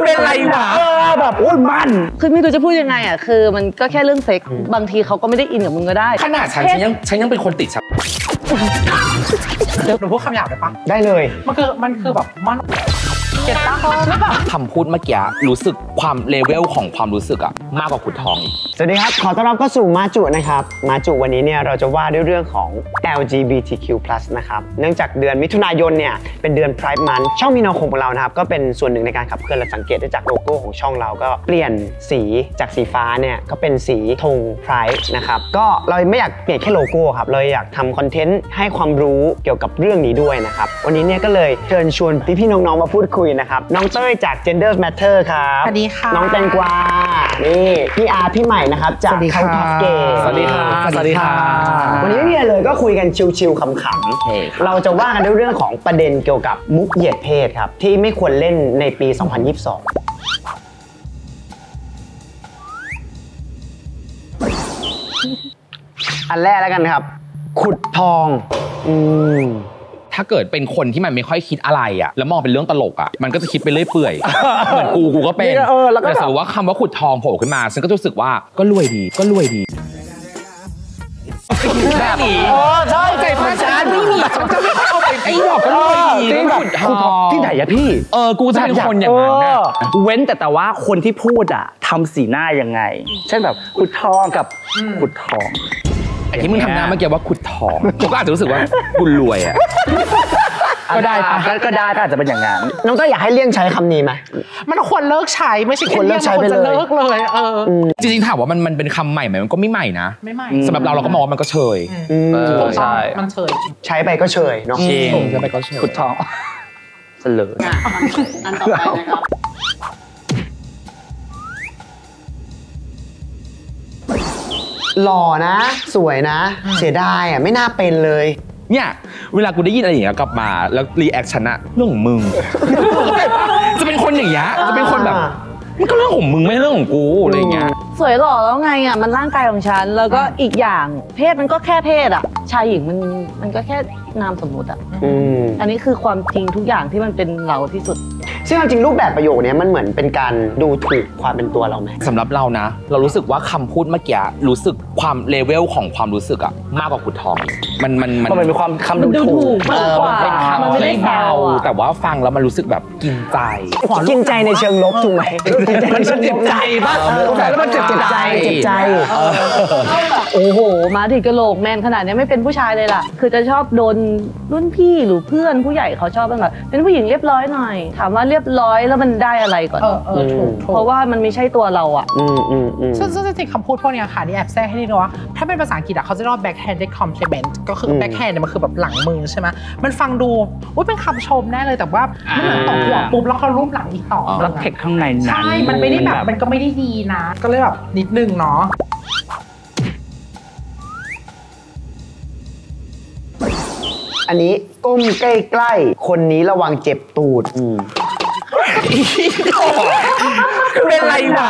เป็นไรวะแบบโอ้ยมันคือไม่รู้จะพูดยังไงอ่ะคือมันก็แค่เรื่องเซ็กบางทีเขาก็ไม่ได้อินกับมึงก็ได้ขนาดฉันยังเป็นคนติดฉันเดี๋ยวหนูพูดคำหยาบได้ปะได้เลยมันคือแบบมันเก็บตั้งแล้วแบบคำพูดเมื่อกี้รู้สึกความเลเวลของความรู้สึกอะมากกว่าขุดทองอีกสวัสดีครับขอต้อนรับเข้าสู่มาจุนะครับมาจุวันนี้เนี่ยเราจะว่าด้วยเรื่องของ LGBTQ+ นะครับเนื่องจากเดือนมิถุนายนเนี่ยเป็นเดือน Pride Month ช่องมีนาคมของเรานะครับก็เป็นส่วนหนึ่งในการขับเคลื่อนและสังเกตได้จากโลโก้ของช่องเราก็เปลี่ยนสีจากสีฟ้าเนี่ยก็เป็นสีธง Pride นะครับก็เราไม่อยากเปลี่ยนแค่โลโก้ครับเราอยากทำคอนเทนต์ให้ความรู้เกี่ยวกับเรื่องนี้ด้วยนะครับวันนี้เนี่ยก็เลยเชิญชวนพี่ๆน้องๆมาพูดคุยนะครับน้องเต้ยจาก Gender Matter ครับสวัสดีค่ะน้องแตงกวานี่พี่อาร์พี่ใหม่นะครับจากเขาท็อปเกย์สวัสดีค่ะสวัสดีค่ะวันนี้ไม่มีอะไรเลยก็คุยกันชิวๆขำๆเราจะว่ากันด้วยเรื่องของประเด็นเกี่ยวกับมุกเหยียดเพศครับที่ไม่ควรเล่นในปี 2022 อันแรกแล้วกันครับขุดทองถ้าเกิดเป็นคนที่มันไม่ค่อยคิดอะไรอ่ะแล้วมองเป็นเรื่องตลกอ่ะมันก็จะคิดไปเรื่อยเปื่อยเหมือนกูก็เป็นแต่สมมติว่าคำว่าขุดทองโผล่ขึ้นมาฉันก็รู้สึกว่าก็รวยดีแบบนี้ใช่ใจพันฉันไม่มีฉันจะไม่เอาไปไอ้ดอกก็รวยดีขุดทองที่ไหนอะพี่กูจะเป็นคนอย่างนั้นนะเว้นแต่ว่าคนที่พูดอะทำสีหน้ายังไงเช่นแบบขุดทองกับขุดทองไอ้ที่มึงทำหน้าเมื่อกี้ว่าขุดทองกูก็อาจจะรู้สึกว่ากูรวยอ่ะก็ได้ก็อาจจะเป็นอย่างนั้นน้องก็อยากให้เลี่ยงใช้คำนี้ไหมมันควรเลิกใช้ไม่ใช่ควรเลิกใช้ไปเลยจริงๆถามว่ามันเป็นคำใหม่ไหมมันก็ไม่ใหม่นะไม่ใหม่สำหรับเราก็มองว่ามันก็เชยใช่มันเชยใช้ไปก็เชยเนาะใช้ไปก็เชยขุดทองเสลออันต่อไปนะครับหล่อนะสวยนะเสียดายอ่ะไม่น่าเป็นเลยเนี่ยเวลากูได้ยินอะไรอย่างเงี้ยกลับมาแล้วรีแอคชั่นอะเรื่องของมึงจะเป็นคนอย่างเงี้ยจะเป็นคนแบบมันก็เรื่องของมึงไม่เรื่องของกูอะไรเงี้ยสวยหล่อแล้วไงอ่ะมันร่างกายของฉันแล้วก็อีกอย่างเพศมันก็แค่เพศอ่ะชายหญิงมันก็แค่นามสมมุติอ่ะอันนี้คือความจริงทุกอย่างที่มันเป็นเราที่สุดซึ่งจริงรูปแบบประโยคนี้มันเหมือนเป็นการดูถูกความเป็นตัวเราไหมสำหรับเรานะเรารู้สึกว่าคำพูดเมื่อกี้รู้สึกความเลเวลของความรู้สึกอะมากกว่าขุดทองมันเป็นความคำดูถูกมากกว่าเป็นคำที่เบาแต่ว่าฟังแล้วมันรู้สึกแบบกินใจในเชิงลบถูกไหมมันเจ็บใจบ้างแล้วมันเจ็บใจโอ้โหมาถึงกะโหลกแมนขนาดนี้ไม่เป็นผู้ชายเลยล่ะคือจะชอบโดนรุ่นพี่หรือเพื่อนผู้ใหญ่เขาชอบบ้างเหรอเป็นผู้หญิงเรียบร้อยหน่อยถามว่าเรียบร้อยแล้วมันได้อะไรก่อนถูกเพราะว่ามันไม่ใช่ตัวเราอ่ะซึ่งจริงๆคำพูดพวกนี้ค่ะนี่แอบแทรกให้นิดนึงว่าถ้าเป็นภาษาอังกฤษเขาจะเรียกว่า backhanded compliment ก็คือ backhand เนี่ยมันคือแบบหลังมือใช่ไหมมันฟังดูเป็นคำชมแน่เลยแต่ว่ามันเหมือนตบหัวปุ๊บแล้วเขารูปหลังอีกต่อแล้วเทคข้างในใช่มันไม่ได้แบบมันก็ไม่ได้ดีนะก็เลยแบบนิดนึงเนาะอันนี้ก้มใกล้ๆคนนี้ระวังเจ็บตูดเป็นไรวะ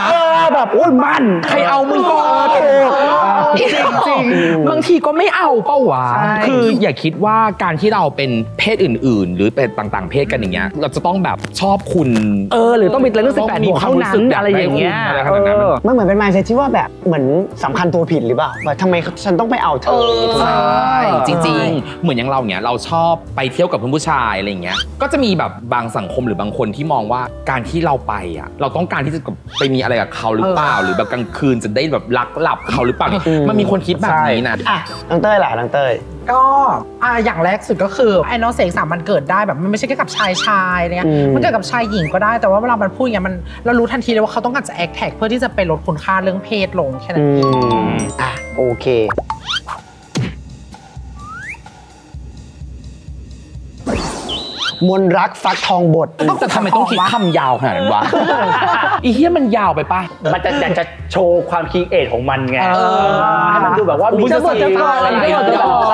แบบโอ้ยมันใครเอามึงก่อนจริงบางทีก็ไม่เอาเป้าวะคืออย่าคิดว่าการที่เราเป็นเพศอื่นๆหรือเป็นต่างๆเพศกันอย่างเงี้ยเราจะต้องแบบชอบคุณหรือต้องมีเรื่อง18 บวกเท่านั้นอะไรอย่างเงี้ยมันเหมือนเป็น mindset ที่ว่าแบบเหมือนสำคัญตัวผิดหรือเปล่าว่าทำไมฉันต้องไปเอาเธอใช่จริงๆเหมือนอย่างเราเนี้ยเราชอบไปเที่ยวกับเพื่อนผู้ชายอะไรอย่างเงี้ยก็จะมีแบบบางสังคมหรือบางคนที่มองว่าการที่เราไปอ่ะเราต้องการที่จะไปมีอะไรกับเขาหรือเปล่าหรือแบบกลางคืนจะได้แบบลักหลับเขาหรือเปล่ามันมีคนคิดแบบนี้นะน้องเต้ยล่ะน้องเต้ยก็อย่างแรกสุดก็คือไอ้น้องเสกสามมันเกิดได้แบบมันไม่ใช่แค่กับชายอะไรเงี้ยมันเกิดกับชายหญิงก็ได้แต่ว่าเวลามันพูดอย่างเงี้ยมันเรารู้ทันทีเลยว่าเขาต้องการจะแอคแท็กเพื่อที่จะไปลดคุณค่าเรื่องเพศลงแค่นั้นเองโอเคมนรักฟักทองบทแต่ทำไมต้องคิดคำยาวขนาดนั้นวะอีเหี้ยมันยาวไปปะมันจะโชว์ความคิดเอทของมันไงให้มันดูแบบว่ามีจะบทจะก่อ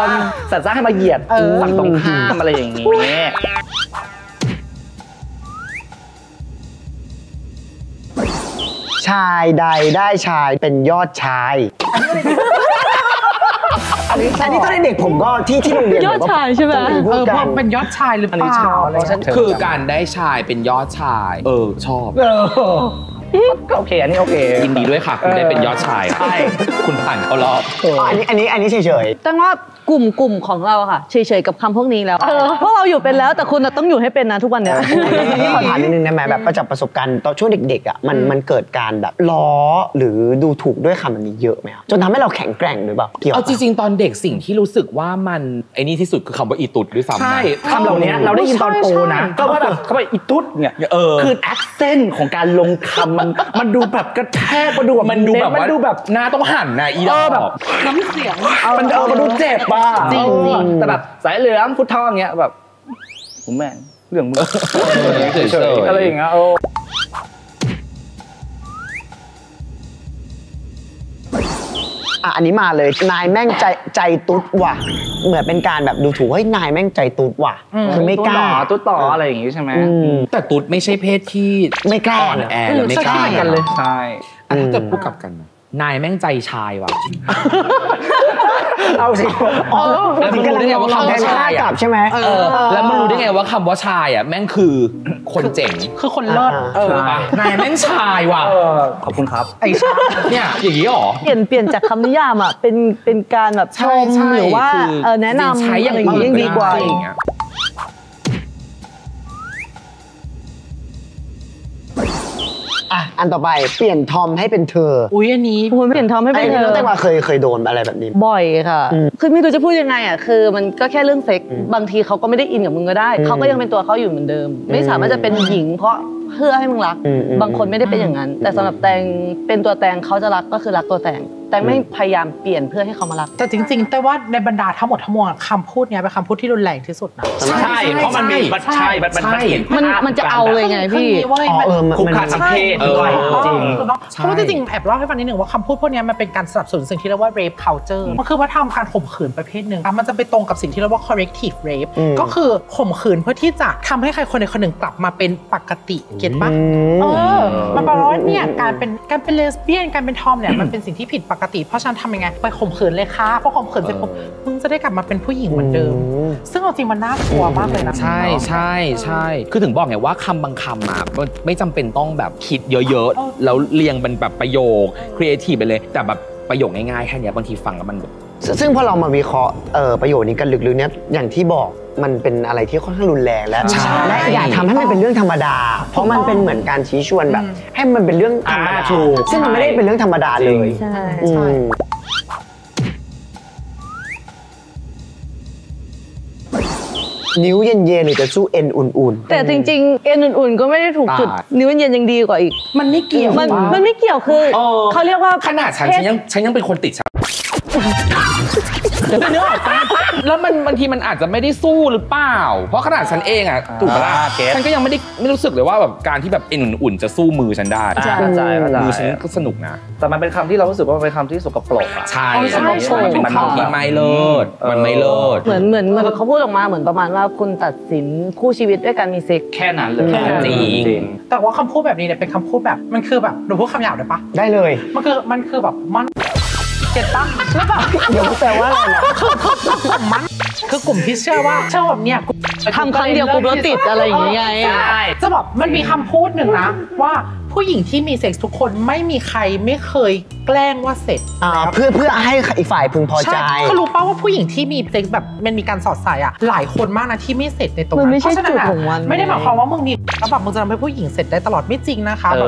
นสัตว์ซ่าให้มาเหยียดฝั่งตรงข้ามอะไรอย่างงี้ชายใดได้ชายเป็นยอดชาย อัน อันนี้ตอนเด็กผมก็ที่โรงเรียน ยอดชายใช่ไหม เพราะเป็นยอดชายหรือเปล่าอะไรเงี้ย คือการได้ชายเป็นยอดชาย ชอบ ก็โอเคอันนี้โอเค ยินดีด้วยค่ะคุณได้เป็นยอดชาย ใช่ คุณผ่านเข้ารอบ อันนี้เฉย ตั้งว่ากลุ่มของเราค่ะเฉยๆกับคำพวกนี้แล้วเพราะเราอยู่เป็นแล้วแต่คุณต้องอยู่ให้เป็นนะทุกวันเนี้ย ๆขอถามนิดนึงได้ไหมแบบจากประสบการณ์ตอนช่วงเด็กๆอ่ะมันเกิดการแบบล้อหรือดูถูกด้วยคำแบบนี้เยอะไหมครับจนทำให้เราแข็งแกร่งหรือเปล่าเกี่ยว เอาจริงๆตอนเด็กสิ่งที่รู้สึกว่ามันไอ้นี่ที่สุดคือคำว่าอีตุดด้วยซ้ำนะ ใช่คำเหล่านี้เราได้ยินตอนโตนะก็ว่าแบบเขาไปอีตุ๊ดเนี่ยคือแอคเซนต์ของการลงคำมันดูแบบกระแทกมันดูแบบ มันดูแบบ มันดูแบบ หน้าต้องหันนะอีดอก แบบน้ำเสียงมันดูเจ็บป่ะจริงแต่แบบสายเหลืองพุทธทองเงี้ยแบบผมแม่งเรื่องมึงเฉยๆอะไรอย่างเงี้ยอันนี้มาเลยนายแม่งใจตุ๊ดว่ะเหมือนเป็นการแบบดูถูกเฮ้ยนายแม่งใจตุ๊ดว่ะคือไม่กล้า ตุ๊ดต่ออะไรอย่างงี้ใช่ไหม แต่ตุ๊ดไม่ใช่เพศที่ ไม่กล้า อ่อนแอและไม่กล้า กันเลยใช่ ถ้าเกิดพูดกลับกันนายแม่งใจชายว่ะ เอาสิ แล้วมึงรู้ได้ไงว่าคำว่าชาย กลั อ่ะ บใช่ไหม แล้วมึงรู้ได้ไงว่าคำว่าชายอ่ะแม่งคือคนเจ๋ง คือคนเลิศ ถูกปะนายแม่งชายว่ะ ขอบคุณครับ ไอ้ชา เนี่ยอย่างนี้หรอ เปลี่ยนจากคำนิยามอ่ะเป็นการแบบชมหรือว่าแนะนำ ใช้อย่าง อะไรอย่างงี้ยังดีกว่า อย่างเงี้ย อันต่อไปเปลี่ยนทอมให้เป็นเธอ อุ้ยอันนี้ คุณเปลี่ยนทอมให้ ไอ้ เป็นเธ นี่ อ น้องแตงกวาเคยโดนอะไรแบบนี้ บ่อยค่ะ คือไม่รู้จะพูดยังไงอ่ะคือมันก็แค่เรื่องเซ็กบางทีเขาก็ไม่ได้อินกับมึงก็ได้เขาก็ยังเป็นตัวเขาอยู่เหมือนเดิม ไม่สามารถจะเป็นหญิงเพราะเพื่อให้มึงรัก บางคนไม่ได้เป็นอย่างนั้น แต่สำหรับแตงเป็นตัวแตงเขาจะรักก็คือรักตัวแตงแต่ไม่พยายามเปลี่ยนเพื่อให้เขามารัก แต่จริงๆแต่ว่าในบรรดาทั้งหมดทั้งมวลคำพูดเนี้ยเป็นคำพูดที่รุนแรงที่สุดนะ ใช่เพราะมันมีใช่มันเห็น มันจะเอาเลยไงพี่ คืออย่างนี้เว้ยมัน คุกคามทางเพศด้วย จริง จริง เพราะว่าจริงๆแอบเล่าให้ฟังนิดหนึ่งว่าคำพูดพวกนี้มันเป็นการสนับสนุนสิ่งที่เรียกว่า rape culture มันคือวัฒนธรรมการข่มขืนประเภทหนึ่งมันจะไปตรงกับสิ่งที่เรียกว่า corrective rape ก็คือข่มขืนเพื่อที่จะทำให้ใครคนใดคนหนึ่งกลับมาเป็นปกติเก็ตปะมันแปลว่าเนี่ยการเป็นเลสเบี้ยนการเป็นทอมเนี่ยมันเป็นสิ่งที่ผิดปกติเพราะฉะนั้นทำยังไงไปข่มขืนเลยค่ะเพราะข่มขืนเสร็จปุ๊บมึงจะได้กลับมาเป็นผู้หญิงเหมือนเดิมซึ่งเอาจริงมันน่ากลัวมากเลยนะ ใช่คือถึงบอกไงว่าคำบางคำอะไม่จำเป็นต้องแบบคิดเยอะๆแล้วเรียงเป็นแบบประโยคครีเอทีฟไปเลยแต่แบบประโยคง่ายๆแค่นี้บางทีฟังแล้วมันแบบ ซึ่งพอเรามาวิเคราะห์ประโยชน์นี้กันลึกๆเนี่ยอย่างที่บอกมันเป็นอะไรที่ค่อนข้างรุนแรงและอย่าทำให้มันเป็นเรื่องธรรมดา เพราะมันเป็นเหมือนการชี้ชวนแบบ ให้มันเป็นเรื่องธรรมดาซึ่งมันไม่ได้เป็นเรื่องธรรมดาเลย ใช่ นิ้วเย็นๆหรือจะสู้เอ็นอุ่นๆ แต่จริงๆเอ็นอุ่นๆก็ไม่ได้ถูกจุดนิ้วเย็นยังดีกว่าอีก มันไม่เกี่ยว มันไม่เกี่ยวคือเขาเรียกว่า ขนาดฉันยังเป็นคนติดฉันเนื้อออกปะแล้วมันบางทีมันอาจจะไม่ได้สู้หรือเปล่าเพราะขนาดฉันเองอ่ะถูกปะล่ะฉันก็ยังไม่รู้สึกเลยว่าแบบการที่แบบเอ็นอุ่นๆจะสู้มือฉันได้ เข้าใจ มือฉันก็สนุกนะ แต่มันเป็นคำที่เรารู้สึกว่ามันเป็นคำที่สกปรกอ่ะ ใช่มันเป็นคำที่ไม่เลิศมันไม่เลิศ เหมือนเขาพูดออกมาเหมือนประมาณว่าคุณตัดสินคู่ชีวิตด้วยการมีเซ็ก แค่นั้นเลย จริง แต่ว่าคำพูดแบบนี้เนี่ยเป็นคำพูดแบบมันคือแบบหนูพูดคำหยาบได้ปะ ได้เลย มันคือแบบมันเก็ตปะแล้วแบบ เดี๋ยวแปลว่าอะไรนะ มันคือกลุ่มที่เชื่อว่าแบบเนี่ย ทำครั้งเดียวกูแล้วติดอะไรอย่างเงี้ย ใช่จะบอกมันมีคำพูดหนึ่งนะว่าผู้หญิงที่มีเซ็กส์ทุกคนไม่มีใครไม่เคยแกล้งว่าเสร็จ เพื่อให้อีกฝ่ายพึงพอใจ เขารู้ป่าว่าผู้หญิงที่มีเซ็กส์แบบมันมีการสอดใส่อะหลายคนมากนะที่ไม่เสร็จในตรง มัน นั้น ไม่ใช่ เพราะฉะนั้น จุด อะ ของมัน ไม่ได้หมายความว่ามึงมีแล้วแบบมึงจะทำให้ผู้หญิงเสร็จได้ตลอดไม่จริงนะคะแบบ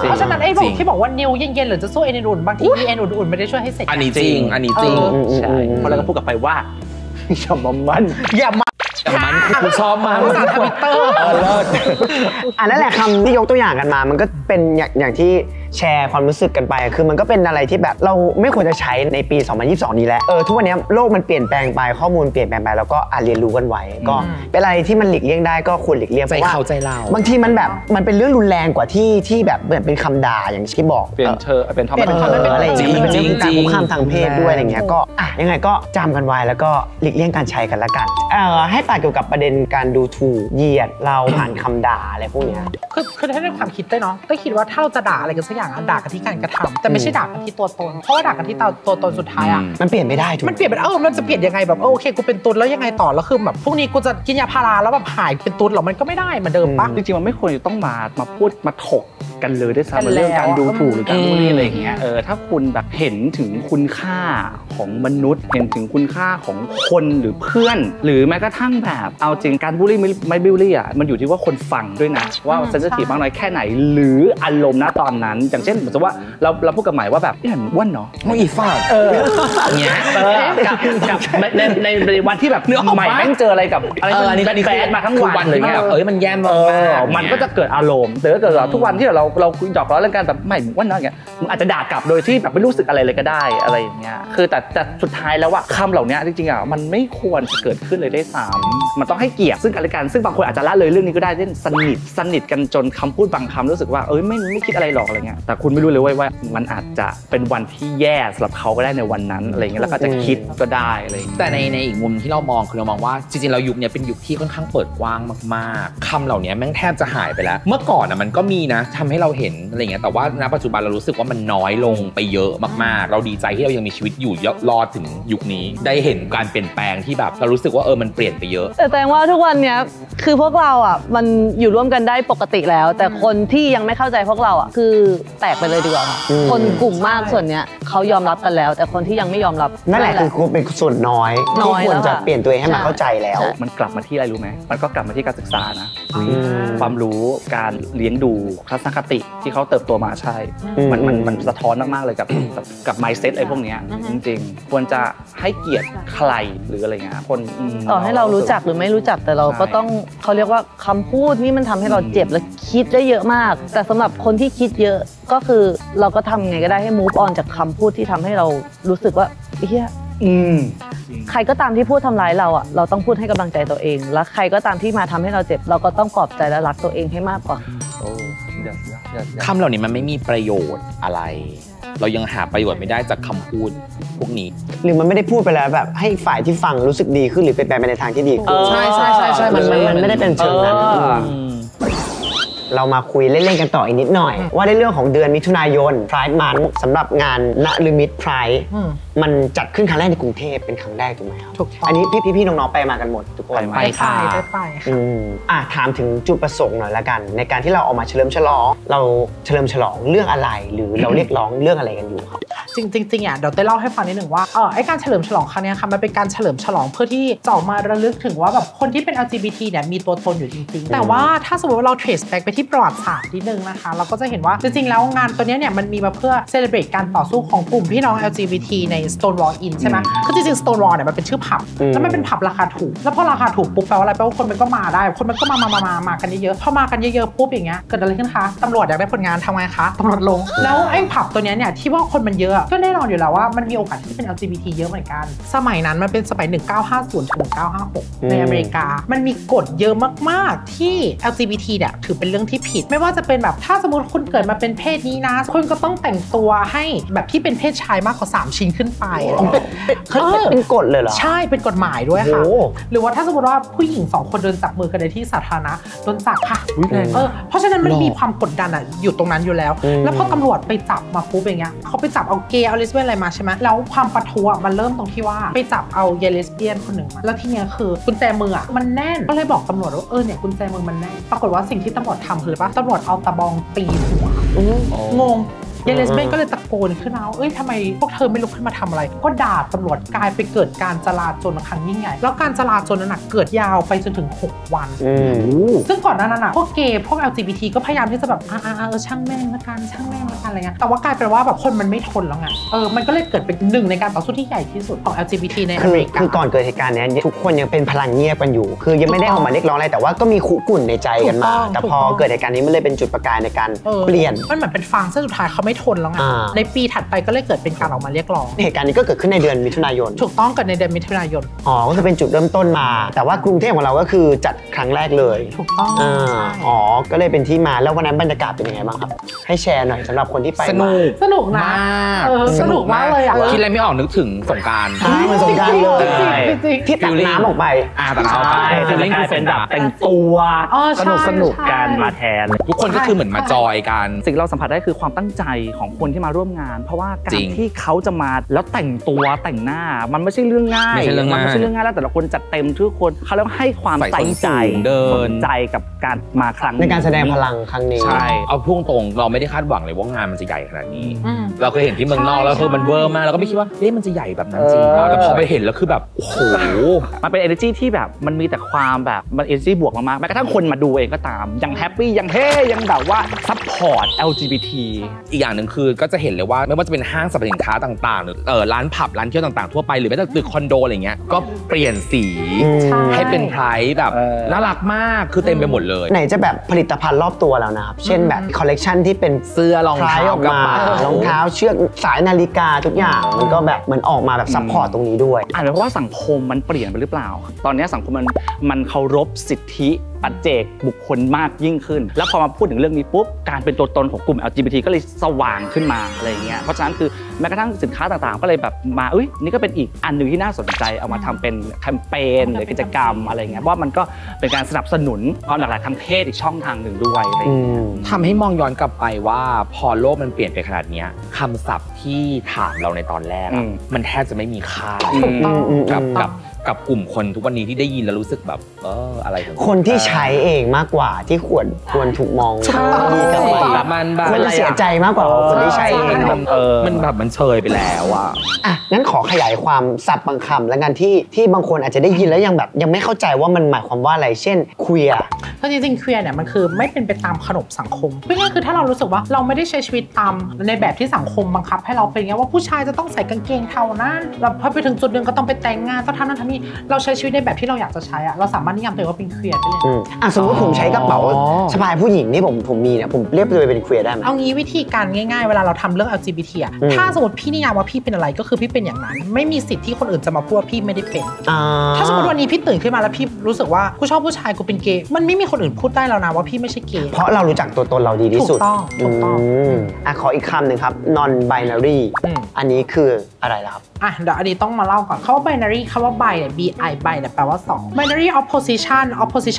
จริง เพราะฉะนั้นไอ้บอกที่บอกว่านิ้วเย็นๆหรือจะสู้เอ็นอุ่นบางทีเอ็นอุ่นไม่ได้ช่วยให้เสร็จ อันนี้จริงใช่เพราะเราก็พูดกลับไปว่าชอบมัน อย่ามา แต่มันคือชอบมาก ภาษาทวิตเตอร์ เลิศ นั่นแหละคำที่ยกตัวอย่างกันมา มันก็เป็นอย่างที่แชร์ความรู้สึกกันไปคือมันก็เป็นอะไรที่แบบเราไม่ควรจะใช้ในปี 2022 นี้แล้วทุกวันนี้โลกมันเปลี่ยนแปลงไปข้อมูลเปลี่ยนแปลงไปแล้วก็เรียนรู้กันไว้ก็เป็นอะไรที่มันหลีกเลี่ยงได้ก็ควรหลีกเลี่ยง ใจเขาใจเรา บางทีมันแบบมันเป็นเรื่องรุนแรงกว่าที่แบบเหมือนเป็นคำด่าอย่างที่บอก เป็นเธอเป็นทอม เป็นอะไรอย่างเงี้ยมันเป็นเรื่องการ จริง คุกคามทางเพศด้วยอะไรเงี้ยก็ยังไงก็จำกันไว้แล้วก็หลีกเลี่ยงการใช้กันละกันให้ฝากเกี่ยวกับประเด็นการดูถูกเหยียดเราผ่านคำด่าอะไรพวกเนี้ย คือถ้าในความคิดเต้ยเนาะเต้ยคิดว่าถ้าเราจะด่าอะไรกันสักอย่าง อย่างด่ากันที่การกระทำแต่ไม่ใช่ด่ากันที่ตัวตนเพราะว่าด่ากันที่ตัวตนสุดท้ายมันเปลี่ยนไม่ได้ถูกมันเปลี่ยนเป็นมันจะเปลี่ยนยังไงแบบโอเคกูเป็นตุ๊ดแล้วยังไงต่อแล้วคือแบบพรุ่งนี้กูจะกินยาพาราแล้วแบบหายเป็นตุ๊ดหรอมันก็ไม่ได้เหมือนเดิมปะจริงๆมันไม่ควรจะต้องมาพูดมาถกกันเลยด้วยซ้ำเรื่องการดูถูกหรือการบูลลี่อะไรอย่างเงี้ยถ้าคุณแบบเห็นถึงคุณค่าของมนุษย์เห็นถึงคุณค่าของคนหรือเพื่อนหรือแม้กระทั่งแบบเอาจริงการบูลลี่ไม่บูลลี่มันอยู่ที่ว่าคนฟังด้วยนะว่าเซนซิทีฟมากน้อยแค่ไหนหรืออารมณ์ณตอนนั้นอย่างเช่นสมมติว่าเราพูดกับหมายว่าแบบนี่มันอ้วนเนาะไม่อีฟาดเงี้ยกับในวันที่แบบใหม่แม่งเจออะไรกับอะไรแบดมาทั้งวันเลยเนี่ยมันแย่มากมันก็จะเกิดอารมณ์แต่ถ้าเกิดทุกวันที่เราคุยหยอกล้อเรื่องการแบบไม่ว่าน้อยอย่างเงี้ยมึงอาจจะด่ากลับโดยที่แบบไม่รู้สึกอะไรเลยก็ได้อะไรอย่างเงี้ยคือแต่สุดท้ายแล้วว่าคำเหล่านี้จริงๆมันไม่ควรจะเกิดขึ้นเลยได้ซ้ำมันต้องให้เกียรติซึ่งกันและกันซึ่งบางคนอาจจะละเลยเรื่องนี้ก็ได้เช่นสนิทกันจนคำพูดบางคำรู้สึกว่าไม่คิดอะไรหรอกอะไรเงี้ยแต่คุณไม่รู้เลยว่ามันอาจจะเป็นวันที่แย่สำหรับเขาก็ได้ในวันนั้นอะไรเงี้ยแล้วก็จะคิดก็ได้อะไรแต่ในอีกมุมที่เรามองคือเรามองว่าจริงๆเรายุคนี้เป็นยุคที่ค่อนข้างเปิดกว้างมากๆคำเหล่านี้แม่งแทบจะหายไปแล้วเมื่อก่อนมันก็มีนะทำให้เราเห็นอะไรเงี้ยแต่ว่าณปัจจุบันเรารู้สึกว่ามันน้อยลงไปเยอะมากๆเราดีใจที่เรายังมีชีวิตอยู่รอดถึงยุคนี้ได้เห็นการเปลี่ยนแปลงที่แบบเรารู้สึกว่ามันเปลี่ยนไปเยอะแต่แสดงว่าทุกวันนี้คือพวกเรามันอยู่ร่วมกันได้ปกติแล้วแต่คนที่ยังไม่เข้าใจพวกเราคือแตกไปเลยดีกว่าคนกลุ่มมากส่วนเนี้ยเขายอมรับกันแล้วแต่คนที่ยังไม่ยอมรับนั่นแหละคือเป็นส่วนน้อยที่ควรจะเปลี่ยนตัวเองให้มันเข้าใจแล้วมันกลับมาที่อะไรรู้ไหมมันก็กลับมาที่การศึกษานะความรู้การเลี้ยงดูทัศนคติที่เขาเติบโตมาใช่มันสะท้อนมากๆเลยกับ mindset อะไรพวกนี้จริงๆควรจะให้เกียรติใครหรืออะไรเงี้ยคนต่อให้เรารู้จักหรือไม่รู้จักแต่เราก็ต้องเขาเรียกว่าคำพูดนี่มันทำให้เราเจ็บและคิดได้เยอะมากแต่สำหรับคนที่คิดเยอะก็คือเราก็ทำไงก็ได้ให้ move on จากคำพูดที่ทำให้เรารู้สึกว่าเฮียใครก็ตามที่พูดทำร้ายเราเราต้องพูดให้กำลังใจตัวเองและใครก็ตามที่มาทำให้เราเจ็บเราก็ต้องปลอบใจและรักตัวเองให้มากกว่าคำเหล่านี้มันไม่มีประโยชน์อะไรเรายังหาประโยชน์ไม่ได้จากคำพูดพวกนี้หรือมันไม่ได้พูดไปแล้วแบบให้ฝ่ายที่ฟังรู้สึกดีขึ้นหรือเปลี่ยนแปลงไปในทางที่ดีขึ้นใช่มันไม่ได้เป็นเชิงนั้นเรามาคุยเล่นๆกันต่ออีกนิดหน่อยว่าในเรื่องของเดือนมิถุนายน Pride Month สำหรับงานณลิมิต Pride มันจัดขึ้นครั้งแรกในกรุงเทพเป็นครั้งแรกถูกไหมครับอันนี้พี่น้องๆไปมากันหมดทุกคนไปค่ะถามถึงจุดประสงค์หน่อยละกันในการที่เราออกมาเฉลิมฉลองเราเฉลิมฉลองเรื่องอะไรหรือเราเรียกร้องเรื่องอะไรกันอยู่ครับจริงเดี๋ยวเต้เล่าให้ฟังนิดหนึ่งว่าไอ้การเฉลิมฉลองครั้งนี้ค่ะมันเป็นการเฉลิมฉลองเพื่อที่จะออกมาระลึกถึงว่าแบบคนที่เป็น LGBT เนี่ยมีตัวตนอยู่จริงๆแต่ว่าถ้าสมมติว่าเรา trace back ไปที่ประวัติศาสตร์นิดนึงนะคะเราก็จะเห็นว่าจริงๆแล้วงานตัวนี้เนี่ยมันมีมาเพื่อ celebrate การต่อสู้ของกลุ่มพี่น้อง LGBT ใน Stonewall Inn ใช่ไหมคือจริงๆ Stonewall เนี่ยมันเป็นชื่อผับแล้วมันเป็นผับราคาถูกแล้วพอราคาถูกปุ๊บแปลว่าอะไรแปลว่าคนมันก็มาได้คนมันก็มากันเยอะๆพอมากันเยอะๆปุ๊บอย่างเงี้ยเกิดอะไรขึ้นคะตำรวจอยากได้ผลงานทำไงคะตำรวจลงแล้วไอ้ผับตัวนี้เนี่ยที่ว่าคนมันเยอะก็แน่นอนอยู่แล้วว่ามันมีโอกาสที่เป็น LGBT เยอะเหมือนกันสมัยนั้นมันเป็นสมัย1950ถึง1956ในอเมริกามันมีกฎเยอะมากๆที่ LGBT เนี่ยถือเป็นเรื่องที่ผิดไม่ว่าจะเป็นแบบถ้าสมมติคุณเกิดมาเป็นเพศนี้นะคุณก็ต้องแต่งตัวให้แบบที่เป็นเพศชายมากกว่า3ชิ้นขึ้นไปเป็นกฎเลยเหรอใช่เป็นกฎหมายด้วยค่ะหรือว่าถ้าสมมติว่าผู้หญิง2คนเดินจับมือกันในที่สาธารณะโดนจับค่ะเพราะฉะนั้นมันมีความกดดันอยู่ตรงนั้นอยู่แล้วแล้วพอตำรวจไปจับมาปุ๊บอย่างเงี้ยเขาไปจับเอาเกย์เอาเลสเบี้ยนอะไรมาใช่ไหมแล้วความปะทุมันเริ่มตรงที่ว่าไปจับเอาเยเลสเบี้ยนคนหนึ่งมาแล้วทีเนี้ยคือกุญแจมือมันแน่นก็เลยบอกตำรวจว่าเนี่ยกุญแจมือมันแน่นปรากฏว่าสิ่งที่ตำรวจทำคือป่ะตำรวจเอาตะบองตีหัวงงเยเลสเบนก็เลยตะโกนขึ้นมาทำไมพวกเธอไม่ลุกขึ้นมาทำอะไรก็ด่าตำรวจกลายไปเกิดการจลาจลครั้งยิ่งใหญ่แล้วการจลาจลนั้นเกิดยาวไปจนถึง6 วันซึ่งก่อนหน้านั้นพวกเกย์พวก LGBT ก็พยายามที่จะแบบช่างแม่งละกันอะไรเงี้ยแต่ว่ากลายเป็นว่าแบบคนมันไม่ทนแล้วไงมันก็เลยเกิดเป็นหนึ่งในการต่อสู้ที่ใหญ่ที่สุดของ LGBT ในอเมริกาคือก่อนเกิดเหตุการณ์นี้ทุกคนยังเป็นพลังเงียบกันอยู่คือยังไม่ได้ออกมาเรียกร้องอะไรแต่ว่าก็มีคุกกุ่นในใจกันมาแต่พอเกิดเหตุการณ์นี้มันเลยเป็นจุดประกายในการเปลี่ยนมันเหมือนเป็นฟางเส้นสุดท้ายเขาไม่ ไม่ทนแล้วไงในปีถัดไปก็เลยเกิดเป็นการออกมาเรียกร้องเหตุการณ์นี้ก็เกิดขึ้นในเดือนมิถุนายนถูกต้องกันในเดือนมิถุนายนก็คือเป็นจุดเริ่มต้นมาแต่ว่ากรุงเทพของเราก็คือจัดครั้งแรกเลยถูกต้องก็เลยเป็นที่มาแล้ววันนั้นบรรยากาศเป็นยังไงบ้างครับให้แชร์หน่อยสำหรับคนที่ไปสนุกนะสนุกมากเลยอ่ะคิดอะไรไม่ออกนึกถึงสงกรานต์มันสงกรานต์เลยที่ตักน้ำออกไปตักน้ำออกไปคือเล่นเป็นแบบแต่งตัวสนุกกันมาแทนทุกคนก็คือเหมือนมาจอยกันสิ่งเราสัมผัสได้คือความตั้งใจของคนที่มาร่วมงานเพราะว่าการที่เขาจะมาแล้วแต่งตัวแต่งหน้ามันไม่ใช่เรื่องง่ายมันไม่ใช่เรื่องง่ายแล้วแต่ละคนจัดเต็มทุกคนเขาแล้วให้ความใส่ใจสนใจกับการมาครั้งในการแสดงพลังครั้งนี้ใช่เอาพุ่งตรงเราไม่ได้คาดหวังเลยว่างานมันจะใหญ่ขนาดนี้เราเคยเห็นที่เมืองนอกแล้วคือมันเวอร์มากเราก็ไม่คิดว่ามันจะใหญ่แบบนั้นจริงแล้วพอไปเห็นแล้วคือแบบโอ้โหมันเป็น energy ที่แบบมันมีแต่ความแบบมัน energy บวกมากๆแม้กระทั่งคนมาดูเองก็ตามยังแฮปปี้ยังเฮ้ยังแบบว่า support LGBT อีกอย่างหนึ่งคือก็จะเห็นเลยว่าไม่ว่าจะเป็นห้างสรรพสินค้าต่างๆหรือร้านผับร้านเที่ยวต่างๆทั่วไปหรือแม้แต่ตึกคอนโดอะไรเงี้ยก็เปลี่ยนสีให้เป็นไพรส์แบบน่ารักมากคือเต็มไปหมดเลยไหนจะแบบผลิตภัณฑ์รอบตัวแล้วนะครับเช่นแบบคอลเลกชันที่เป็นเสื้อรองเท้าออกมารองเท้าเชือกสายนาฬิกาทุกอย่างมันก็แบบมันออกมาแบบซัพพอร์ตตรงนี้ด้วยอาจจะเพราะว่าสังคมมันเปลี่ยนไปหรือเปล่าตอนนี้สังคมมันเคารพสิทธิปัจเจกบุคคลมากยิ่งขึ้นแล้วพอมาพูดถึงเรื่องนี้ปุ๊บการเป็นตัวตนของกลุ่ม LGBT ก็เลยสว่างขึ้นมาอะไรเงี้ยเพราะฉะนั้นคือแม้กระทั่งสินค้าต่างๆก็เลยแบบมานี่ก็เป็นอีกอันหนึ่งที่น่าสนใจเอามาทำเป็นแคมเปญหรือกิจกรรมอะไรเงี้ยว่ามันก็เป็นการสนับสนุนความหลากหลายทางเพศอีกช่องทางหนึ่งด้วยอะไรเงี้ยทำให้มองย้อนกลับไปว่าพอโลกมันเปลี่ยนไปขนาดนี้คำศัพท์ที่ถามเราในตอนแรกมันแทบจะไม่มีค่ากับกลุ่มคนทุกวันนี้ที่ได้ยินแล้วรู้สึกแบบอะไรคนที่ใช้เองมากกว่าที่ควรถูกมองดีกับมันแบบควรจะเสียใจมากกว่าคนที่ใช้เองมันแบบมันเชยไปแล้วอ่ะงั้นขอขยายความศัพท์บางคำแล้วกันที่บางคนอาจจะได้ยินแล้วยังไม่เข้าใจว่ามันหมายความว่าอะไรเช่นเคลียร์ก็จริงๆเคลียร์เนี่ยมันคือไม่เป็นไปตามขนบสังคมเพราะงั้นคือถ้าเรารู้สึกว่าเราไม่ได้ใช้ชีวิตตามในแบบที่สังคมบังคับให้เราเป็นไงว่าผู้ชายจะต้องใส่กางเกงเท่านั้นแล้วพอไปถึงจุดนึงก็ต้องไปแต่งงานต้องทำนั่นทำนี่เราใช้ชีวิตในแบบที่เราอยากจะใช้เราสามารถนิยามตัวเองว่าเป็นเคลียร์ได้เลยสมมติผมใช้กระเป๋าสะพายผู้หญิงนี่ผมมีเนี่ยผมเรียกตัวเป็นเคลียร์ได้ไหมเอางี้วิธีการง่ายๆเวลาเราทำเรื่อง LGBT ถ้าสมมติพี่นิยามว่าพี่เป็นอะไรก็คือพี่เป็นอย่างนั้นไม่มีสิทธิ์ที่คนอื่นจะมาพูดว่าพี่ไม่ได้เป็นถ้าสมมติวันนี้พี่ตื่นขึ้นมาแล้วพี่รู้สึกว่ากูชอบผู้ชายกูเป็นเกย์มันไม่มีคนอื่นพูดได้แล้วนะว่าพี่ไม่ใช่เกย์เพราะเรารู้จักตัวตนเราดีที่สุดถูกต้องขออีกคำหนึ่งครับ non binary อันนี้คืออะไรล่ะครับเดี๋ยวอันนี้ต้องมาเล่าก่อนคำว่า binary คำว่า bi เนี่ย bi เนี่ยแปลว่า2 binary opposition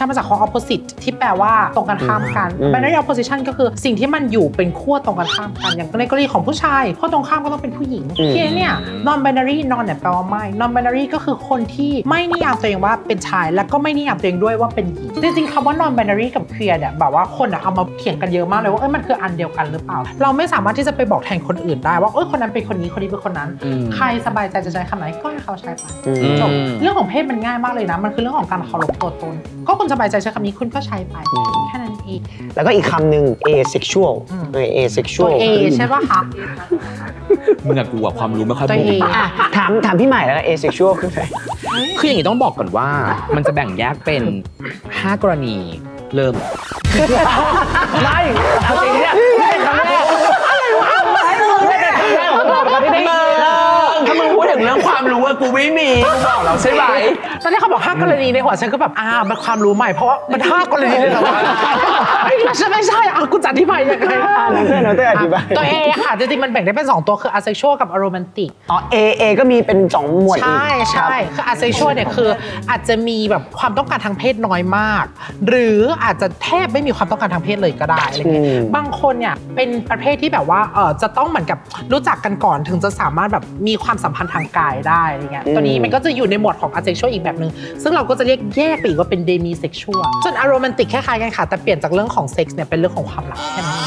มาจากคำ opposite ที่แปลว่าตรงกันข้ามกัน binary opposition ก็คือสิ่งที่มันอยู่เป็นขั้วตรงกันข้ามกันอย่างในกรณีของผู้ชายขั้วตรงข้ามก็ต้องเป็นผู้หญิงทีนี้เนี่ย non binary non เนี่ยแปลว่าไม่ non binary ก็คือคนที่ไม่นิยามตัวเองว่าเป็นชายและก็ไม่นิยามตัวเองด้วยว่าเป็นหญิงจริงๆคำว่า non binary กับ queer เนี่ยแบบว่าคนเอามาเถียงกันเยอะมากเลยว่ามันคืออันเดียวกันหรือเปล่าเราไม่สามารถที่จะไปบอกแทนคนอื่นได้ว่าคนนั้นเป็นคนนี้คนนี้เป็นคนนั้นใครสบายใจจะใช้คำไหนก็ให้เขาใช้ไปจบเรื่องของเพศมันง่ายมากเลยนะมันคือเรื่องของการเคารพตัวตนก็คุณสบายใจใช้คำนี้คุณก็ใช้ไปแค่นั้นเองแล้วก็อีกคำหนึ่ง asexual asexual ตัว A ใช่ป่ะคะมึงกูความรู้ไม่ค่อยพอถามพี่ใหม่แล้ว asexual คืออะไรคืออย่างนี้ต้องบอกก่อนว่ามันจะแบ่งแยกเป็น5กรณีเริ่มไม่จริงเนี่ยถ้ามึงพูดถึงเรื่องความรู้ว่ากูไม่มีกูบอกเราใช่ไหมตอนนี้เขาบอก5กรณีในหัวฉันก็แบบมันความรู้ใหม่เพราะว่ามัน5กรณีเลยเหรอไม่ใช่กูจะอธิบายยังไงเราได้อธิบายตัว A ค่ะจริงๆมันแบ่งได้เป็น2ตัวคือ asexual กับ aromantic A ก็มีเป็น2หมวดใช่คือ asexual เนี่ยคืออาจจะมีแบบความต้องการทางเพศน้อยมากหรืออาจจะแทบไม่มีความต้องการทางเพศเลยก็ได้อะไรเงี้ยบางคนเนี่ยเป็นประเภทที่แบบว่าจะต้องเหมือนกับรู้จักกันก่อนถึงจะสามารถแบบมีความสัมพันธ์ทางกายได้อะไรเงี้ยตัวนี้มันก็จะอยู่ในหมวดของ asexual อีกแบบนึงซึ่งเราก็จะเรียกแยกไปอีกว่าเป็น demisexual ส่วน aromantic คล้ายๆกันค่ะแต่เปลี่ยนจากเรื่องของเซ็กส์เนี่ยเป็นเรื่องของความรักแค่นั้น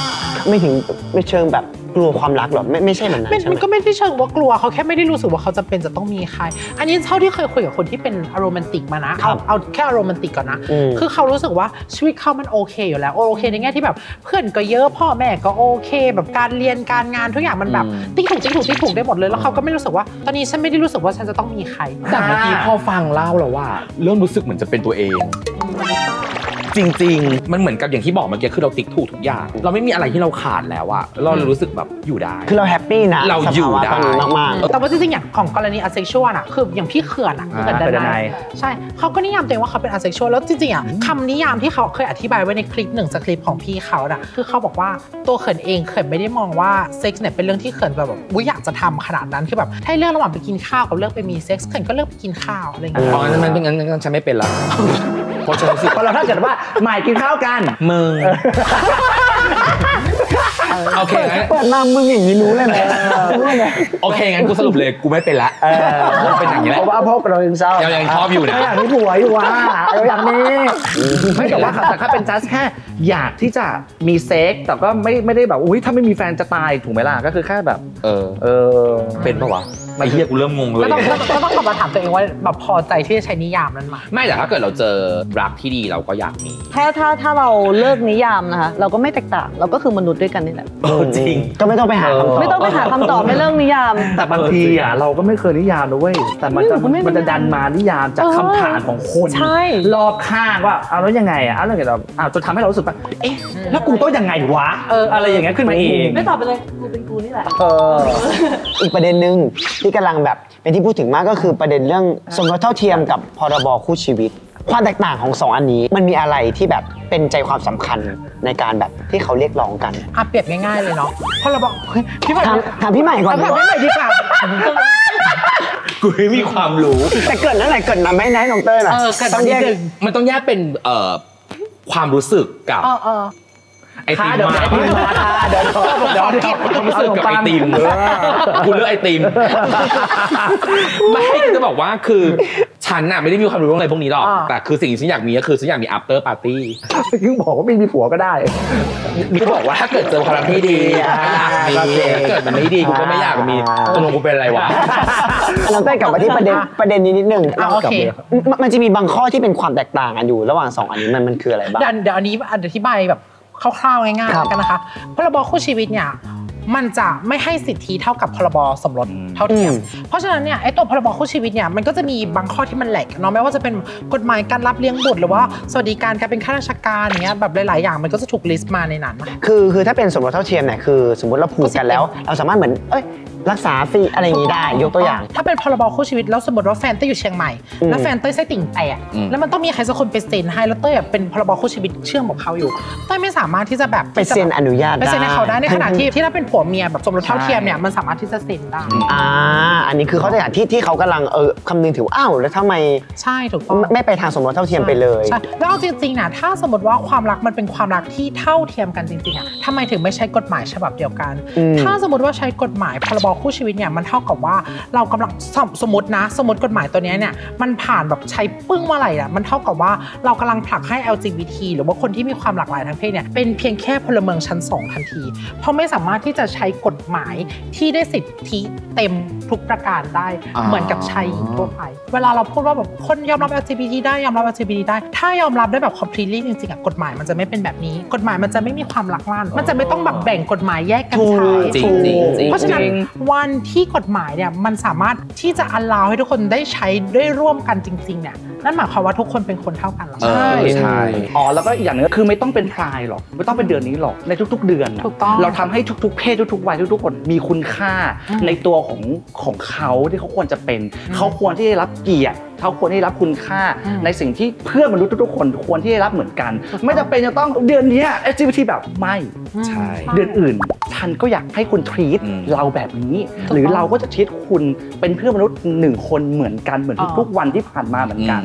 ไม่เชิงแบบกลัวความรักหรอไม่ใช่แบบนั้นมันก็ไม่ได้เชิงว่ากลัวเขาแค่ไม่ได้รู้สึกว่าเขาจะเป็นจะต้องมีใครอันนี้เท่าที่เคยคุยกับคนที่เป็นอโรแมนติกมานะเอาแค่อโรแมนติกก่อนนะคือเขารู้สึกว่าชีวิตเขามันโอเคอยู่แล้วโอเคในแง่ที่แบบเพื่อนก็เยอะพ่อแม่ก็โอเคแบบการเรียนการงานทุกอย่างมันแบบติ๊กถูกได้หมดเลยแล้วเขาก็ไม่รู้สึกว่าตอนนี้ฉันไม่ได้รู้สึกว่าฉันจะต้องมีใครแต่เมื่อกี้พอฟังเล่าแล้วว่าเริ่มรู้สึกเหมือนจะเป็นตัวเอง จริงๆมันเหมือนกับอย่างที่บอกเมื่อกี้คือเราติ๊กถูกทุกอย่างเราไม่มีอะไรที่เราขาดแล้วอะเรารู้สึกแบบอยู่ได้คือเราแฮปปี้นะ เราอยู่ได้ สภาวะตอนนี้มากๆ แต่ว่าจริงๆอย่างของกรณีอเซ็กชวลอ่ะคืออย่างพี่เขื่อนอ่ะคือเป็นด้านในใช่เขาก็นิยามตัวเองว่าเขาเป็นอเซ็กชวลแล้วจริงๆอ่ะคำนิยามที่เขาเคยอธิบายไว้ในคลิปหนึ่งสคริปต์ของพี่เขาน่ะคือเขาบอกว่าตัวเขื่อนเองเขื่อนไม่ได้มองว่าเซ็กส์เนี่ยเป็นเรื่องที่เขื่อนแบบอยากจะทำขนาดนั้นคือแบบถ้าเรื่องระหว่างไปกินข้าวกับเรื่องไปมีเซ็กส์เขื่อนก็เลือกไปกินข้าวอะไรอย่างเงี้ย อ๋อมันเป็นงั้นฉันไม่เป็นละเพราะฉันรู้สึก เพราะเราถ้าเกิดว่าหมายกินข้าวกันมึงโอเคงั้น เปิดมามึงอย่างนี้รู้เลยนะรู้เลย โอเคงั้นกูสรุปเลยกูไม่เป็นละเป็นอย่างนี้แหละ เพราะว่าพวกเรายังเศร้ายังชอบอยู่นะอยากมีผัวอยู่ว่ะอย่างนี้ไม่แต่ว่าแต่ถ้าเป็นจัสแค่อยากที่จะมีเซ็กแต่ก็ไม่ได้แบบอุ้ยถ้าไม่มีแฟนจะตายถูกไหมล่ะก็คือแค่แบบเป็นปะวะไอ้เหี้ยกูเริ่มงงเลยก็ต้องกลับมาถามตัวเองว่าแบบพอใจที่จะใช้นิยามนั้นไหมไม่แต่ถ้าเกิดเราเจอรักที่ดีเราก็อยากมีถ้าเราเลิกนิยามนะคะเราก็ไม่แตกต่างเราก็คือมนุษย์ด้วยกันนี่แหละจริงก็ไม่ต้องไปหาคำตอบไม่ต้องไปหาคำตอบไม่เลิกนิยามแต่บางทีอ่ะเราก็ไม่เคยนิยามนะเว้ยแต่มันจะดันมานิยามจากคำถามของคนรอบข้างว่าเอาแล้วยังไงอ่ะแล้วเราจนทำให้เรารู้สึกว่าเอ๊ะแล้วกูต้องยังไงวะอะไรอย่างเงี้ยขึ้นมาเองไม่ตอบไปเลยกูเป็นกูนี่แหละอีกประเด็นหนึ่งที่กำลังแบบเป็นที่พูดถึงมากก็คือประเด็นเรื่องสมรสเท่าเทียมกับพรบคู่ชีวิตความแตกต่างของ2อันนี้มันมีอะไรที่แบบเป็นใจความสำคัญในการแบบที่เขาเรียกร้องกันเปรียบง่ายๆเลยเนาะพรบพี่ใหม่ถามพี่ใหม่ก่อนถามพี่ใหม่ดีกว่ากูไม่มีความรู้แต่เกิดนั่นแหละเกิดมาไม่ได้น้องเต้ยน่ะต้องแยกมันต้องแยกเป็นความรู้สึกกับไอติมมาเดี๋ยวความรู้สึกกับไอติมกูเลือกไอติมไม่จะบอกว่าคือฉันน่ะไม่ได้มีความรู้เรื่องอะไรพวกนี้หรอกแต่คือสิ่งที่ฉันอยากมีก็คือฉันอยากมี after party คือบอกว่าไม่มีผัวก็ได้กูบอกว่าถ้าเกิดเจอความรักที่ดีอยากมีถ้าเกิดมันไม่ดีกูก็ไม่อยากมีตกลงกูเป็นอะไรวะเราได้กลับมาที่ประเด็นนี้นิดนึงมันจะมีบางข้อที่เป็นความแตกต่างกันอยู่ระหว่าง2อันนี้มันคืออะไรบ้างเดี๋ยวอันนี้อธิบายแบบคร่าวๆง่ายๆกันนะคะพรบคู่ชีวิตเนี่ยมันจะไม่ให้สิทธิเท่ากับพรบสมรสเท่าเทียมเพราะฉะนั้นเนี่ยไอ้ตัวพรบคู่ชีวิตเนี่ยมันก็จะมีบางข้อที่มันแหลกเนาะไม่ว่าจะเป็นกฎหมายการรับเลี้ยงบุตรหรือว่าสวัสดิการการเป็นข้าราชการเนี้ยแบบหลายๆอย่างมันก็จะถูกลิสต์มาในนั้นคือถ้าเป็นสมรสเท่าเทียมเนี่ยคือสมมติเราผูกกันแล้วเราสามารถเหมือนรักษาฟรีอะไรอย่างนี้ได้ยกตัวอย่างถ้าเป็นพรบคู่ชีวิตแล้วสมมติว่าแฟนเต้ยอยู่เชียงใหม่แล้วแฟนเต้ยไส้ติ่งแตกแล้วมันต้องมีใครสักคนไปเซ็นให้แล้วเต้ยเป็นพรบคู่ชีวิตเชื่อมกับเขาอยู่เต้ยไม่สามารถที่จะแบบไปเซ็นอนุญาตไปเซ็นให้เขาได้ในขณะที่ถ้าเป็นผัวเมียแบบสมรสเท่าเทียมเนี่ยมันสามารถที่จะเซ็นได้อันนี้คือเขาจะอย่างที่เขากำลังคำนึงถึงอ้าวแล้วทำไมใช่ถูกต้องไม่ไปทางสมรสเท่าเทียมไปเลยใช่แล้วจริงๆนะถ้าสมมติว่าความรักมันเป็นความรักที่เท่าเทียมกันจริงๆอ่ะทำไมถึงไม่ใช้กฎหมายฉบับเดียวกันถ้าสมมติว่าใช้กฎหมายพรบคู่ชีวิตเนี่ยมันเท่ากับว่าเรากำลังสมมติกฎหมายตัวนี้เนี่ยมันผ่านแบบใช้ปึ้งเมื่อไหร่อ่ะมันเท่ากับว่าเรากำลังผลักให้ LGBT หรือว่าคนที่มีความหลากหลายทางเพศเนี่ยเป็นเพียงแค่พลเมืองชั้น2ทันทีเพราะไม่สามารถที่จะใช้กฎหมายที่ได้สิทธิเต็มทุกประการได้เหมือนกับชายหญิงทั่วไปเวลาเราพูดว่าแบบคนยอมรับ LGBT ได้ยอมรับ LGBT ได้ถ้ายอมรับได้แบบ completely จริงๆอ่ะกฎหมายมันจะไม่เป็นแบบนี้กฎหมายมันจะไม่มีความลักลั่นมันจะไม่ต้องแบบแบ่งกฎหมายแยกกันใช้เพราะฉะนั้นวันที่กฎหมายเนี่ยมันสามารถที่จะ allow ให้ทุกคนได้ใช้ได้ร่วมกันจริงๆเนี่ยนั่นหมายความว่าทุกคนเป็นคนเท่ากันหรอใช่แล้วก็อย่างนึงคือไม่ต้องเป็นพรายหรอกไม่ต้องเป็นเดือนนี้หรอกในทุกๆเดือนเราทำให้ทุกๆเพศทุกๆวัยทุกๆคนมีคุณค่าในตัวของเขาที่เขาควรจะเป็นเขาควรที่ได้รับเกียรติเขาควรได้รับคุณค่าในสิ่งที่เพื่อนมนุษย์ทุกๆคนควรที่ได้รับเหมือนกันไม่จำเป็นจะต้องเดือนนี้ LGBT แบบไม่ใช่เดือนอื่นฉันก็อยากให้คุณทรีตเราแบบนี้หรือเราก็จะทรีตคุณเป็นเพื่อนมนุษย์1คนเหมือนกันเหมือนทุกๆวันที่ผ่านมาเหมือนกัน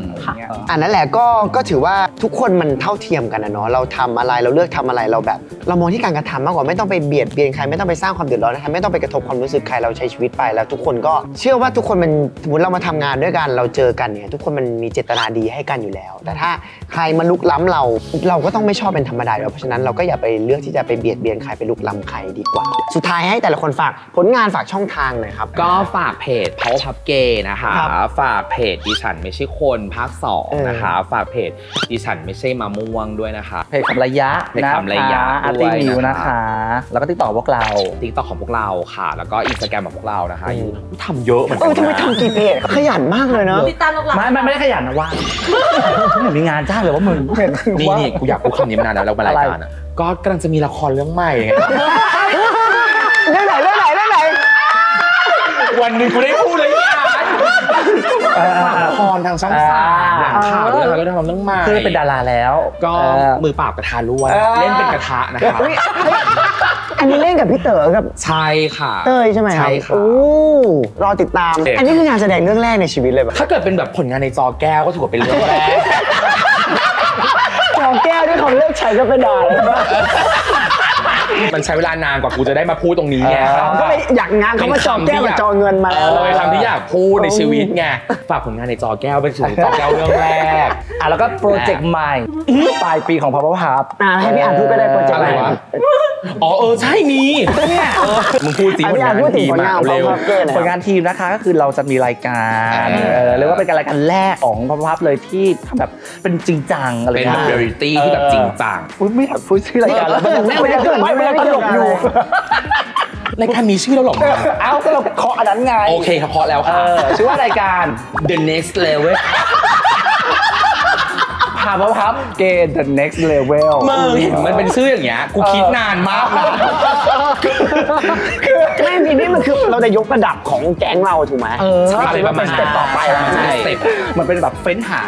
นั่นแหละก็ถือว่าทุกคนมันเท่าเทียมกันนะเนาะเราทำอะไรเราเลือกทำอะไรเราแบบเรามองที่การกระทำมากกว่าไม่ต้องไปเบียดเบียนใครไม่ต้องไปสร้างความเดือดร้อนนะไม่ต้องไปกระทบความรู้สึกใครเราใช้ชีวิตไปแล้วทุกคนก็เชื่อว่าทุกคนมันสมมติเรามาทำงานด้วยกันเราเจอกันเนี่ยทุกคนมันมีเจตนาดีให้กันอยู่แล้วแต่ถ้าใครมาลุกล้ำเราก็ต้องไม่ชอบเป็นธรรมดาเพราะฉะนั้นเราก็อย่าไปเลือกที่จะไปเบียดเบียนใครไปลุกล้ำใครดีกว่าสุดท้ายให้แต่ละคนฝากผลงานฝากช่องทางหน่อยครับก็ฝากเพจ Power Pub Gay นะคะฝากเพจดิฉันไม่ใช่คนภาค2นะคะฝากเพจดิฉันไม่ใช่มะม่วงด้วยนะคะเพจคำระยะด้วยนะคะแล้วก็ติ๊กต็อกพวกเราติ๊กต็อกของพวกเราค่ะแล้วก็ Instagram ของพวกเรานะคะทำเยอะเหมือนกันทำไมทำกี่เพจขยันมากเลยเนาะติดตาม หรอกหลัง ไม่ได้ขยันนะว่างไม่มีงานจ้างเลยว่ามึง นี่กูอยากพูดคำนี้มานานแล้วมารายการอ่ะก็กำลังจะมีละครเรื่องใหม่ไง เรื่องไหนวันหนึ่งกูได้พูดเลยอ่ะละครทางช่อง3อย่างข่าวด้วยก็ได้ทำเรื่องใหม่ คือเป็นดาราแล้ว ก็มือปราบกระทะล้วนเล่นเป็นกระทะนะครับ อันนี้เล่นกับพี่เต๋อกับ ใช่ค่ะ เต้ยใช่ไหมครับ ใช่ค่ะ โอ้รอติดตาม อันนี้คืองานแสดงเรื่องแรกในชีวิตเลยป่ะ ถ้าเกิดเป็นแบบผลงานในจอแก้วก็ถือว่าเป็นเรื่องแรก จอแก้วที่เขาเลือกใช้ก็เป็นดารา มันใช้เวลานานกว่ากูจะได้มาพูดตรงนี้ไง ก็เลยอยากงานเขามาจอแก้วกับจอเงินมาแล้ว เป็นคำที่อยากพูดในชีวิตไงฝากผลงานในจอแก้วเป็นถึงจอแก้วเรื่องแรก แล้วก็โปรเจกต์ใหม่ปลายปีของพับพับ ให้พี่อ่านพูดก็ได้โปรเจกต์ อะไรวะ อ๋อใช่มีเนี่ยมึงพูดสิผลงานทีมมาเร็ว ผลงานทีมนะคะก็คือเราจะมีรายการเรียกว่าเป็นการรายการแรกของพับพับเลยที่ทำแบบเป็นจริงจังอะไร เป็นแบบเรียลลิตี้ที่แบบจริงจัง ไม่อยากพูดชื่อรายการแล้วไม่ตลกอยู่ รายการมีชื่อแล้วหรอ เอ้าก็เราเคาะอันนั้นไง โอเคครับเพาะแล้วค่ะ ชื่อว่ารายการ The Next Level พับเกม The Next Level มึงเห็นมันเป็นชื่ออย่างเงี้ยกูคิดนานมากนะ ไม่ทีนี้มันคือเราจะยกระดับของแก๊งเราถูกไหม ใช่ประมาณ สเต็ปต่อไป ใช่สเต็ป มันเป็นแบบเฟ้นหา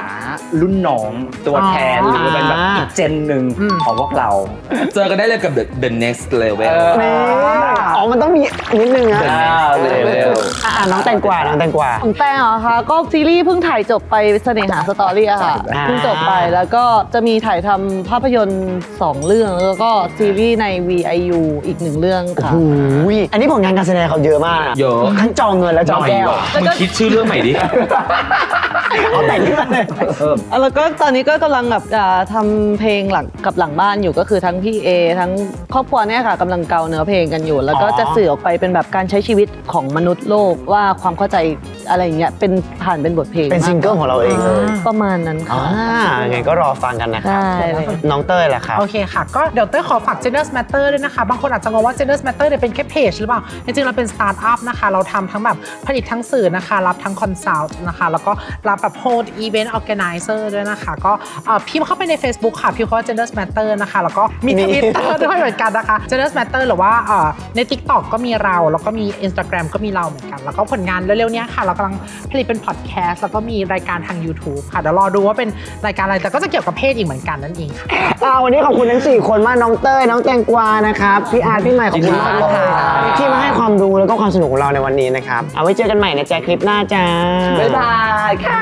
รุ่นน้องตัวแทนหรือเป็นแบบอีกเจนหนึ่งของพวกเรา เจอกันได้เลยกับ The Next Level อ๋อมันต้องมีนิดนึงนะ The Next Level น้องแตงกวาของแตงเหรอคะก็ซีรีส์เพิ่งถ่ายจบไปเสน่หาสตอรี่อะค่ะเพิ่งจบไปแล้วก็จะมีถ่ายทำภาพยนตร์2 เรื่องแล้วก็ซีรีส์ใน VIU อีก1 เรื่องค่ะ อันนี้ผลงานการแสดงเขาเยอะมาก เยอะ ทั้งจอเงินและจอแก้ว มึงคิดชื่อเรื่องใหม่ดิ เอาแต่งขึ้นมาเลย แล้วก็ตอนนี้ก็กำลังแบบทำเพลงหลังกับหลังบ้านอยู่ก็คือทั้งพี่เอทั้งครอบครัวเนี่ยค่ะกำลังเกาเนื้อเพลงกันอยู่ แล้วก็จะสื่อออกไปเป็นแบบการใช้ชีวิตของมนุษย์โลกว่าความเข้าใจอะไรอย่างเงี้ยเป็นผ่านเป็นบทเพลง เป็นซิงเกิลของเราเองเลย ประมาณนั้นค่ะ ไงก็รอฟังกันนะครับ ใช่ น้องเต้ยล่ะครับ โอเคค่ะ ก็เดี๋ยวเต้ยขอฝาก Genders Matter ด้วยนะคะ บางคนอาจจะงงว่า Genders Matter เนี่ยเป็นแค่เพจหรือเปล่า จริงๆ เราเป็นสตาร์ทอัพนะคะ เราทำทั้งแบบผลิตทั้งสื่อนะคะ รับทั้งคอนซัลท์นะคะ แล้วก็รับแบบโฮสต์อีเวนต์ออร์แกไนเซอร์ด้วยนะคะ ก็พิมพ์เข้าไปใน Facebook ค่ะ พิมพ์คำว่า Genders Matter นะคะ แล้วก็มี Twitter ด้วยเหมือนกันนะคะ Genders Matter หรือว่าใน TikTok ก็มีเรา แล้วก็มี Instagram ก็มีเราเหมือนกัน แล้วก็ผลงานเร็วๆเนี้ยค่ะ เรากำลังผลิตเป็นพอดแคสต์แล้วก็มีรายการทาง YouTube ค่ะเดี๋ยวรอดูว่าเป็นรายการอะไรแต่ก็จะเกี่ยวกับเพศอีกเหมือนกันนั่นเองค่ะ วันนี้ขอบคุณทั้ง4 คนมากน้องเต้ยน้องแตงกวานะครับพี่อาร์ตพี่ใหม่ขอบคุณมากเลยที่มาให้ความรู้แล้วก็ความสนุกของเราในวันนี้นะครับเอาไว้เจอกันใหม่นะจ๊ะคลิปหน้าจ้า บ๊ายบายค่ะ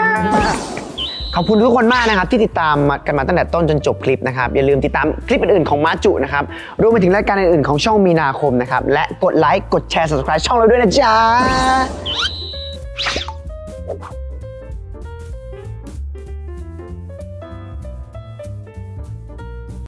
ขอบคุณทุกคนมากนะครับที่ติดตามกันมาตั้งแต่ต้นจนจบคลิปนะครับอย่าลืมติดตามคลิปอื่นๆของมาจุนะครับรวมไปถึงรายการอื่นๆของช่องมีนาคมนะครับและกดไลค์กดแชร์ subscribe ช่องเราด้วยนะจ๊ะ